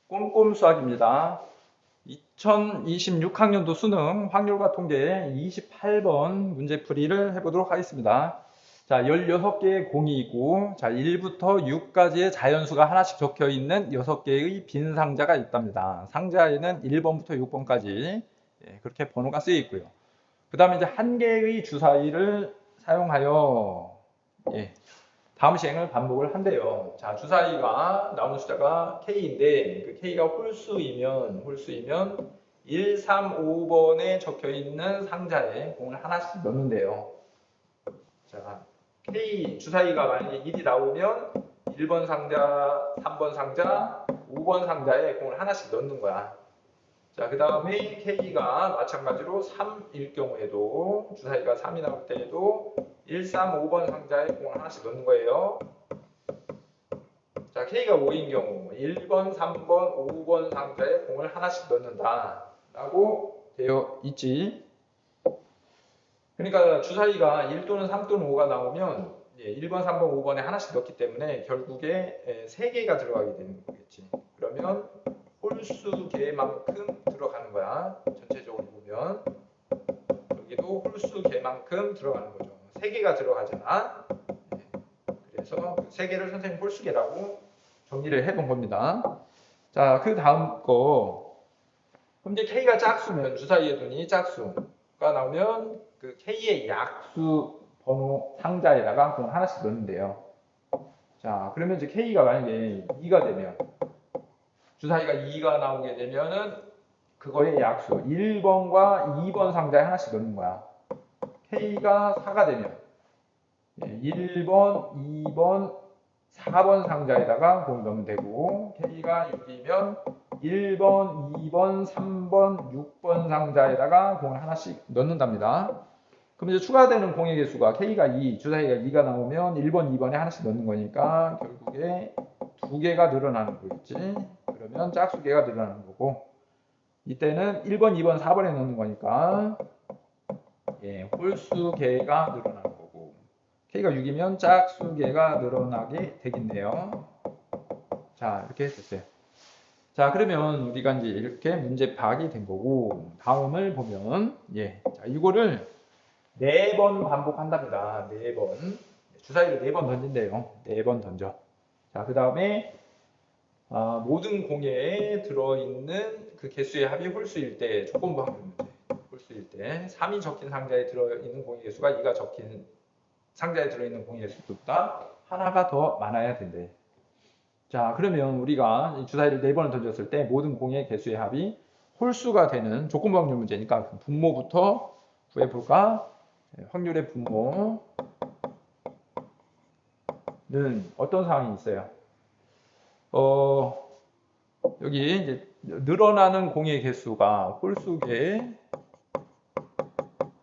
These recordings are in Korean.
꼼꼼 수학입니다. 2026학년도 수능 확률과 통계 28번 문제풀이를 해보도록 하겠습니다. 자, 16개의 공이 있고, 자, 1부터 6까지의 자연수가 하나씩 적혀 있는 6개의 빈 상자가 있답니다. 상자에는 1번부터 6번까지 그렇게 번호가 쓰여 있고요. 그 다음에 이제 한 개의 주사위를 사용하여 다음 시행을 반복을 한대요. 자, 주사위가 나오는 숫자가 K인데 그 K가 홀수이면 1, 3, 5번에 적혀 있는 상자에 공을 하나씩 넣는데요. 자, K 주사위가 만약에 1이 나오면 1번 상자, 3번 상자, 5번 상자에 공을 하나씩 넣는 거야. 자, 그 다음에 K가 마찬가지로 3일 경우에도 주사위가 3이 나올 때에도 1, 3, 5번 상자에 공을 하나씩 넣는 거예요. 자, K가 5인 경우 1번, 3번, 5번 상자에 공을 하나씩 넣는다 라고 되어 있지. 그러니까 주사위가 1 또는 3 또는 5가 나오면 1번, 3번, 5번에 하나씩 넣기 때문에 결국에 3개가 들어가게 되는 거겠지. 그러면 홀수 개만큼 들어가는 거야. 전체적으로 보면 여기도 홀수 개만큼 들어가는 거죠. 3개가 들어가잖아. 그래서 3개를 선생님 홀수개라고 정리를 해본 겁니다. 자, 그 다음 거. 그럼 이제 K가 짝수면 주사위에 두니 짝수가 나오면 그 K의 약수 번호 상자에다가 공 하나씩 넣는데요. 자, 그러면 이제 K가 만약에 2가 되면 주사위가 2가 나오게 되면은 그거의 약수 1번과 2번 상자에 하나씩 넣는 거야. K가 4가 되면 1번, 2번, 4번 상자에다가 공을 넣으면 되고, K가 6이면 1번, 2번, 3번, 6번 상자에다가 공을 하나씩 넣는답니다. 그럼 이제 추가되는 공의 개수가 K가 2, 주사위가 2가 나오면 1번, 2번에 하나씩 넣는 거니까 결국에 2개가 늘어나는 거겠지. 그러면 짝수개가 늘어나는 거고, 이때는 1번, 2번, 4번에 넣는 거니까 홀수개가 늘어나는 거고, K가 6이면 짝수개가 늘어나게 되겠네요. 자, 이렇게 됐어요. 자, 그러면 우리가 이제 이렇게 문제 파악이 된 거고, 다음을 보면, 자, 이거를 4번 반복한답니다. 4번. 주사위를 4번 던진대요. 4번 던져. 자, 그 다음에, 모든 공에 들어있는 그 개수의 합이 홀수일 때, 조건부 확률 문제. 홀수일 때, 3이 적힌 상자에 들어있는 공의 개수가 2가 적힌 상자에 들어있는 공의 개수보다 하나가 더 많아야 된대. 자, 그러면 우리가 주사위를 4번을 던졌을 때 모든 공의 개수의 합이 홀수가 되는 조건부 확률 문제니까 분모부터 구해볼까? 확률의 분모는 어떤 상황이 있어요? 여기 이제 늘어나는 공의 개수가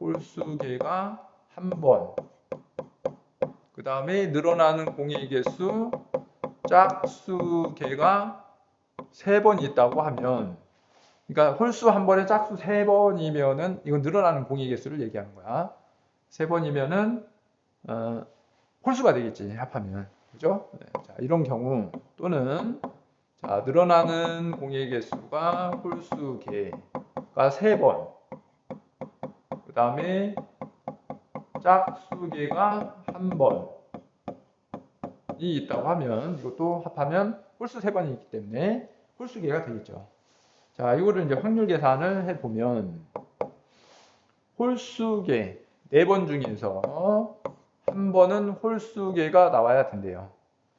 홀수개가 한 번. 그 다음에 늘어나는 공의 개수 짝수개가 3번 있다고 하면, 그러니까 홀수 한 번에 짝수 3번이면은 이건 늘어나는 공의 개수를 얘기하는 거야. 3번이면은 홀수가 되겠지, 합하면. 그죠? 자, 이런 경우 또는 자, 늘어나는 공의 개수가 홀수개가 3번. 그 다음에 짝수개가 1번이 있다고 하면 이것도 합하면 홀수 3번이 있기 때문에 홀수개가 되겠죠. 자, 이거를 이제 확률 계산을 해보면 홀수개 4번 중에서 한 번은 홀수개가 나와야 된대요.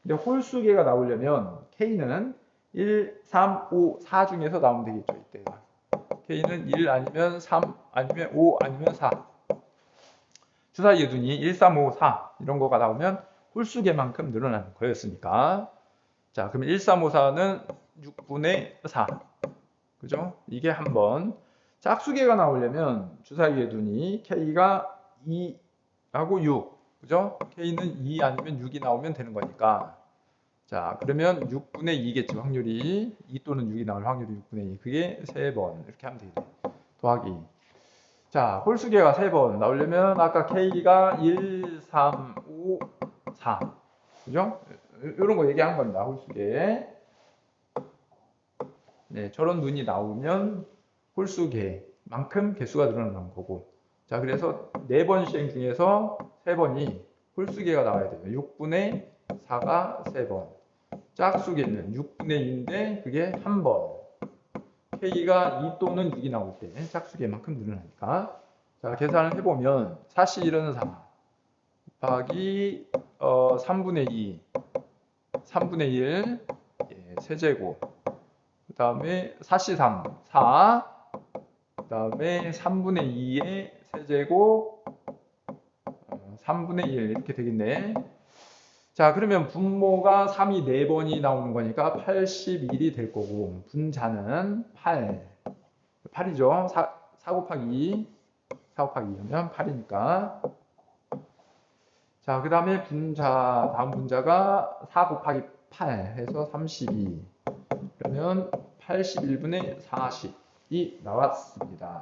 근데 홀수개가 나오려면 K는 1, 3, 5, 4 중에서 나오면 되겠죠. 이때가 K는 1 아니면 3 아니면 5 아니면 4 주사위에 두니 1, 3, 5, 4 이런 거가 나오면 홀수개만큼 늘어나는 거였으니까, 자, 그러면 1, 3, 5, 4는 6분의 4 그죠? 이게 한 번. 짝수개가 나오려면 주사위에 두니 K가 2하고 6 그죠? K는 2 아니면 6이 나오면 되는 거니까, 자, 그러면 6분의 2겠지 확률이. 2 또는 6이 나올 확률이 6분의 2. 그게 3번 이렇게 하면 되겠네. 더하기. 자, 홀수개가 3번 나오려면 아까 K가 1, 3, 5, 4 그죠? 이런 거 얘기한 겁니다. 홀수개. 네, 저런 눈이 나오면 홀수계만큼 개수가 늘어나는 거고. 자, 그래서 4번 시행 중에서 3번이 홀수계가 나와야 돼요. 6분의 4가 3번. 짝수계는 6분의 2인데 그게 1번. K가 2 또는 6이 나올 때 짝수계만큼 늘어나니까. 자, 계산을 해보면 4C1은 4 곱하기 3분의 2, 3분의 1, 예, 세제곱. 그 다음에 4C3, 4. 그 다음에 3분의 2의 세제곱, 3분의 1 이렇게 되겠네. 자, 그러면 분모가 3이 4번이 나오는 거니까 81이 될 거고, 분자는 8. 8이죠. 4 곱하기 2. 4 곱하기 2하면 8이니까. 자, 그 다음에 다음 분자가 4 곱하기 8 해서 32. 그러면 81분의 40이 나왔습니다.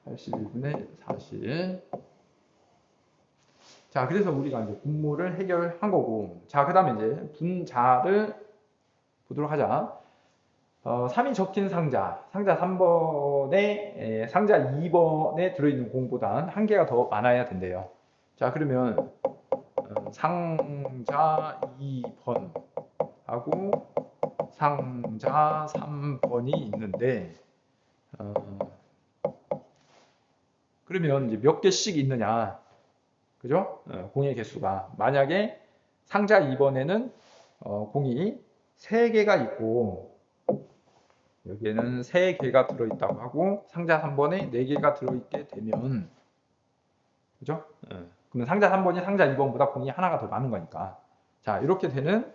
81분의 40. 자, 그래서 우리가 이제 분모를 해결한 거고. 자, 그 다음에 이제 분자를 보도록 하자. 3이 적힌 상자 3번에, 상자 2번에 들어있는 공보단 한 개가 더 많아야 된대요. 자, 그러면 상자 2번하고 상자 3번이 있는데, 그러면 이제 몇 개씩 있느냐, 그죠? 공의 개수가 만약에 상자 2번에는 공이 3개가 있고 여기에는 3개가 들어있다고 하고 상자 3번에 4개가 들어있게 되면, 그죠? 그러면 상자 3번이 상자 2번보다 공이 하나가 더 많은 거니까. 자, 이렇게 되는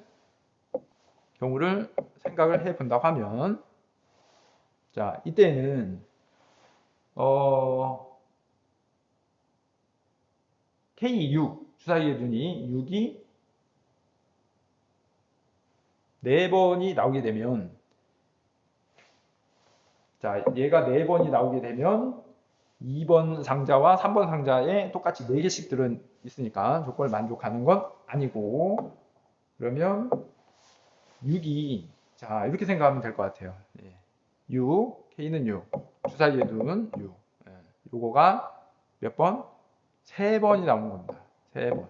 경우를 생각을 해 본다고 하면, 자, 이때는 K6 주사위의 눈이 6이 4번이 나오게 되면, 자, 얘가 4번이 나오게 되면 2번 상자와 3번 상자에 똑같이 4개씩 들어있으니까 조건을 만족하는 건 아니고, 그러면 6이, 자, 이렇게 생각하면 될 것 같아요. 6, K는 6, 주사위의 눈 6. 요거가 몇 번? 3번이 나오는 겁니다. 3번.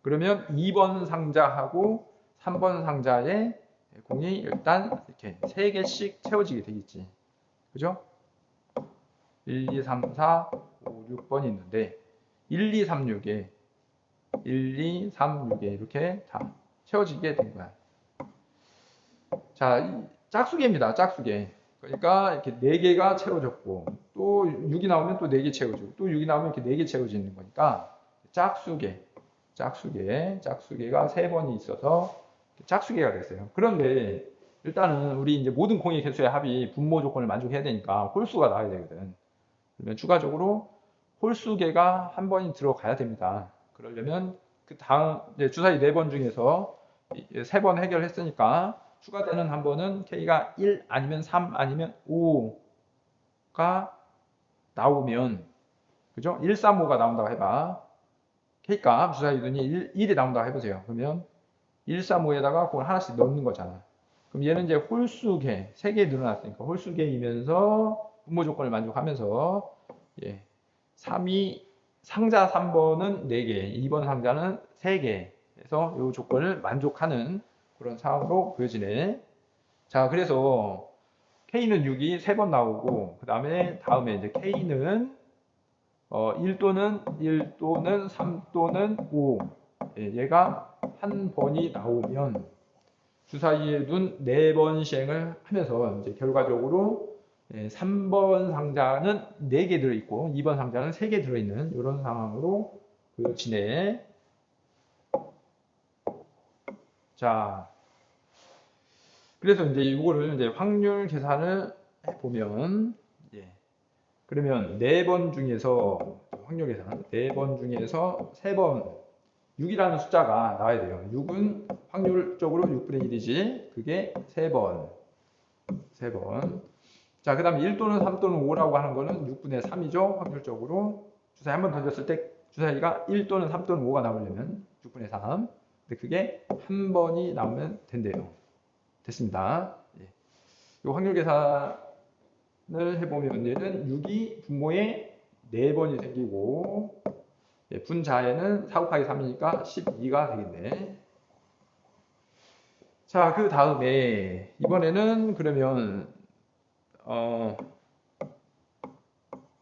그러면 2번 상자하고 3번 상자에 공이 일단 이렇게 3개씩 채워지게 되겠지. 그죠? 1, 2, 3, 4, 5, 6번이 있는데 1, 2, 3, 6에 1, 2, 3, 6에 이렇게 다 채워지게 된 거야. 자, 짝수계입니다. 짝수계. 그러니까 이렇게 4개가 채워졌고 또 6이 나오면 또 4개 채워지고 또 6이 나오면 이렇게 4개 채워지는 거니까 짝수계. 짝수계가 3번이 있어서 짝수계가 됐어요. 그런데 일단은 우리 이제 모든 공의 개수의 합이 분모 조건을 만족해야 되니까 홀수가 나와야 되거든. 그러면 추가적으로 홀수계가 한 번이 들어가야 됩니다. 그러려면 그 다음 이제 주사위 4번 중에서 3번 해결했으니까 추가되는 한 번은 K가 1 아니면 3 아니면 5가 나오면, 그죠? 1, 3, 5가 나온다고 해봐. K값 주사위 눈이 1이 나온다고 해보세요. 그러면 1, 3, 5에다가 그걸 하나씩 넣는 거잖아. 그럼 얘는 이제 홀수계, 3개 늘어났으니까 홀수계이면서 분모 조건을 만족하면서, 예, 3이 상자 3번은 4개, 2번 상자는 3개 해서 이 조건을 만족하는 그런 상황으로 보여지네. 자, 그래서 K는 6이 3번 나오고 그 다음에 이제 K는 1 또는 3 또는 5, 예, 얘가 한 번이 나오면 주사위의 눈 4번 시행을 하면서 이제 결과적으로 3번 상자는 4개 들어있고 2번 상자는 3개 들어있는 이런 상황으로 보여지네. 자, 그래서 이제 이거를 이제 확률 계산을 해보면, 예, 그러면 4번 중에서 확률 계산 4번 중에서 3번 6이라는 숫자가 나와야 돼요. 6은 확률적으로 6분의 1이지. 그게 3번. 자, 그 다음에 1 또는 3 또는 5라고 하는 거는 6분의 3이죠. 확률적으로. 주사위 한 번 던졌을 때 주사위가 1 또는 3 또는 5가 나오려면 6분의 3. 근데 그게 한 번이 나오면 된대요. 됐습니다. 예. 이 확률 계산을 해보면 얘는 6이 분모에 4번이 생기고 예, 분자에는 4 곱하기 3이니까 12가 되겠네. 자, 그 다음에 이번에는 그러면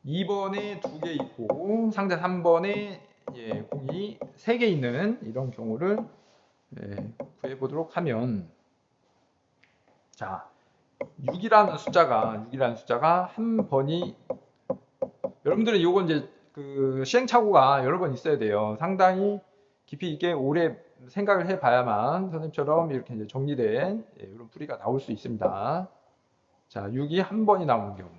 2번에 2개 있고 상자 3번에 예, 공이 3개 있는 이런 경우를 예, 구해보도록 하면 자 6이라는 숫자가 한 번이 여러분들은 이건 이제 그 시행착오가 여러 번 있어야 돼요. 상당히 깊이 있게 오래 생각을 해봐야만 선생님처럼 이렇게 이제 정리된 예, 이런 풀이가 나올 수 있습니다. 자 6이 한 번이 나오는 경우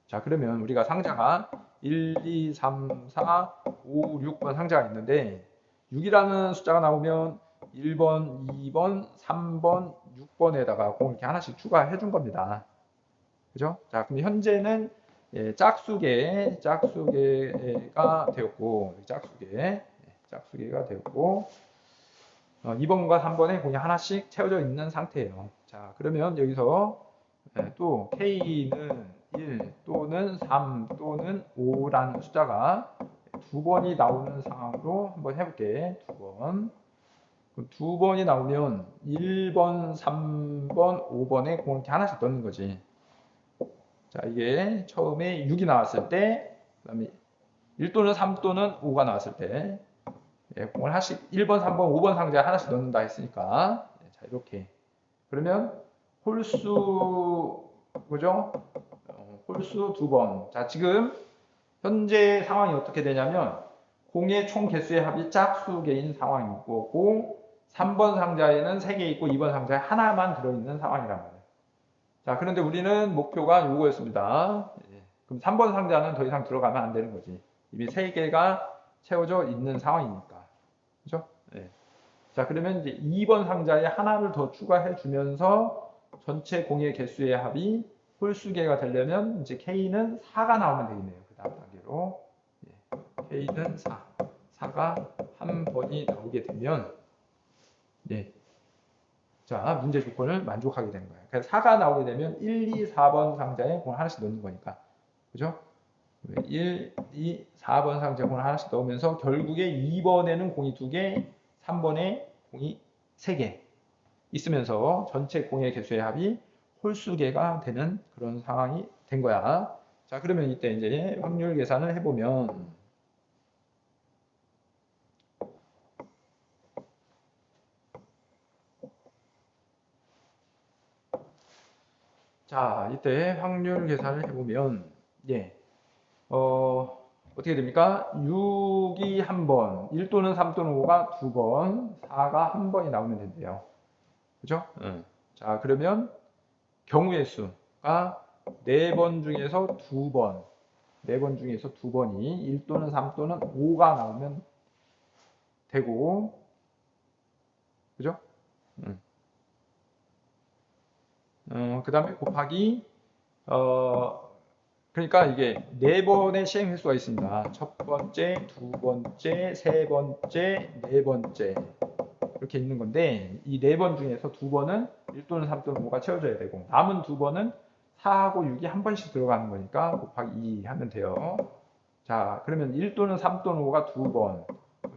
자 그러면 우리가 상자가 1, 2, 3, 4, 5, 6번 상자가 있는데 6이라는 숫자가 나오면 1번, 2번, 3번, 6번에다가 공을 이렇게 하나씩 추가해 준 겁니다. 그죠? 자, 그럼 현재는 예, 짝수계가 되었고, 짝수계가 되었고, 2번과 3번에 공이 하나씩 채워져 있는 상태예요. 자, 그러면 여기서 예, 또 K는 1 또는 3 또는 5라는 숫자가 2번이 나오는 상황으로 한번 해볼게. 2번. 그럼 2번이 나오면 1번, 3번, 5번에 공을 이렇게 하나씩 넣는 거지. 자, 이게 처음에 6이 나왔을 때, 그 다음에 1 또는 3 또는 5가 나왔을 때, 예, 공을 하나씩 1번, 3번, 5번 상자에 하나씩 넣는다 했으니까, 예, 자, 이렇게. 그러면 홀수, 그죠? 홀수 2번. 자, 지금 현재 상황이 어떻게 되냐면, 공의 총 개수의 합이 짝수계인 상황인 거고, 3번 상자에는 3개 있고 2번 상자에 하나만 들어있는 상황이란 말이에요. 자, 그런데 우리는 목표가 요거였습니다. 그럼 3번 상자는 더 이상 들어가면 안 되는 거지. 이미 3개가 채워져 있는 상황이니까. 그죠? 네. 자, 그러면 이제 2번 상자에 하나를 더 추가해 주면서 전체 공의 개수의 합이 홀수계가 되려면 이제 K는 4가 나오면 되겠네요. 그 다음 단계로. K는 4. 4가 한 번이 나오게 되면 네. 자, 문제 조건을 만족하게 되는 거예요. 그래서 4가 나오게 되면 1, 2, 4번 상자에 공을 하나씩 넣는 거니까. 그죠? 1, 2, 4번 상자에 공을 하나씩 넣으면서 결국에 2번에는 공이 2개, 3번에 공이 3개 있으면서 전체 공의 개수의 합이 홀수계가 되는 그런 상황이 된 거야. 자, 그러면 이때 이제 확률 계산을 해보면 자, 이때 확률 계산을 해보면 예. 어떻게 됩니까? 6이 한 번, 1 또는 3 또는 5가 두 번, 4가 한 번이 나오면 된대요. 그죠? 자, 그러면 경우의 수가 4번 중에서 2번, 4번 중에서 2번이 1 또는 3 또는 5가 나오면 되고, 그죠? 그 다음에 곱하기, 그러니까 이게 4번의 시행 횟수가 있습니다. 첫 번째, 두 번째, 세 번째, 네 번째 이렇게 있는 건데 이 4번 중에서 2번은 1 또는 3 또는 5가 채워져야 되고 남은 2번은 4하고 6이 한 번씩 들어가는 거니까 곱하기 2 하면 돼요. 자, 그러면 1 또는 3 또는 5가 2번,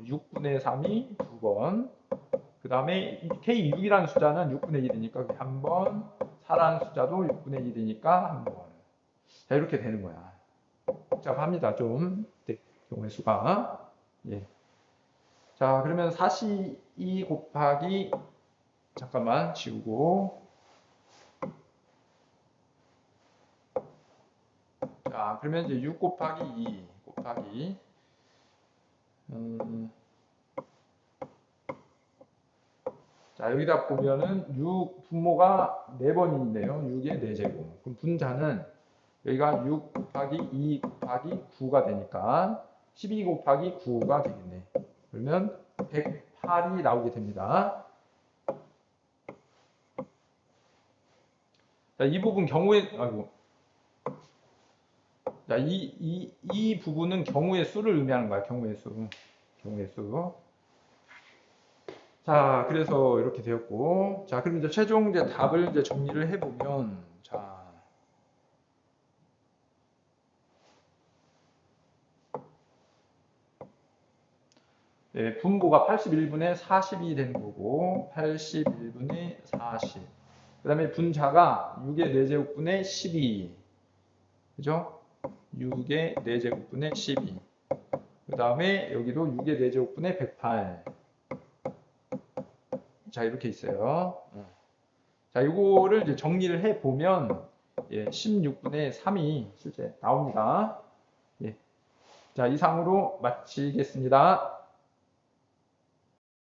6분의 3이 2번, 그 다음에 K6이라는 숫자는 6분의 1이니까 한 번, 4라는 숫자도 6분의 1이니까 한 번. 자, 이렇게 되는 거야. 복잡합니다, 좀. 네, 경우의 수가. 예. 자, 그러면 42 곱하기, 잠깐만, 지우고. 자, 그러면 이제 6 곱하기 2 곱하기, 자, 여기다 보면은 6 분모가 4번이 있네요. 6의 4제곱. 그럼 분자는 여기가 6 곱하기 2 곱하기 9가 되니까 12 곱하기 9가 되겠네. 그러면 108이 나오게 됩니다. 자, 이 부분 자, 이 부분은 경우의 수를 의미하는 거야. 경우의 수. 자, 그래서 이렇게 되었고, 자, 그럼 이제 최종 이제 답을 이제 정리를 해보면, 자, 네, 분모가 81분의 40이 되는 거고, 81분의 40. 그 다음에 분자가 6의 4제곱분의 12. 그죠? 6의 4제곱분의 12. 그 다음에 여기도 6의 4제곱분의 108. 자, 이렇게 있어요. 자, 이거를 이제 정리를 해 보면, 예, 16분의 3이 실제 나옵니다. 예. 자, 이상으로 마치겠습니다.